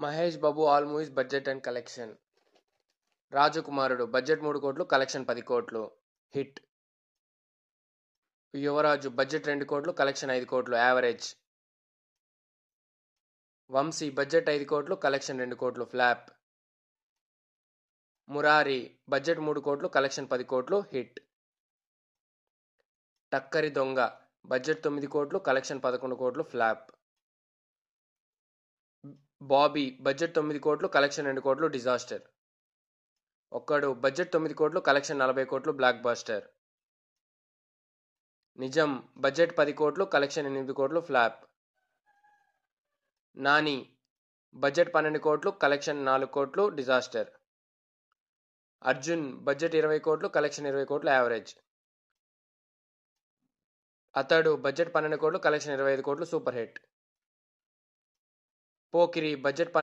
Mahesh Babu all movies budget and collection. రాజకుమారుడు budget 3 కోట్లు, collection 10 కోట్లు, హిట్. యువరాజు బడ్జెట్ 2 కోట్లు, కలెక్షన్ 5 కోట్లు, యావరేజ్. వంశీ బడ్జెట్ 5 కోట్లు, కలెక్షన్ 2 కోట్లు, ఫ్లాప్. మురారి బడ్జెట్ 3 కోట్లు, కలెక్షన్ 10 కోట్లు, హిట్. టక్కరి దొంగ బడ్జెట్ 9 కోట్లు, కలెక్షన్ 11 కోట్లు, ఫ్లాప్. బాబీ బడ్జెట్ 9 కోట్లు, కలెక్షన్ 2 కోట్లు, డిజాస్టర్. ఒక్కడు బడ్జెట్ 9 కోట్లు, కలెక్షన్ 40 కోట్లు, బ్లాక్ బాస్టర్. నిజం బడ్జెట్ 10 కోట్లు, కలెక్షన్ 8 కోట్లు, ఫ్లాప్. నాని బడ్జెట్ 12 కోట్లు, కలెక్షన్ 4 కోట్లు, డిజాస్టర్. అర్జున్ బడ్జెట్ 20 కోట్లు, కలెక్షన్ 20 కోట్లు, యావరేజ్. అతడు బడ్జెట్ 12 కోట్లు, కలెక్షన్ 25 కోట్లు, సూపర్ హిట్. పోకిరి బడ్జెట్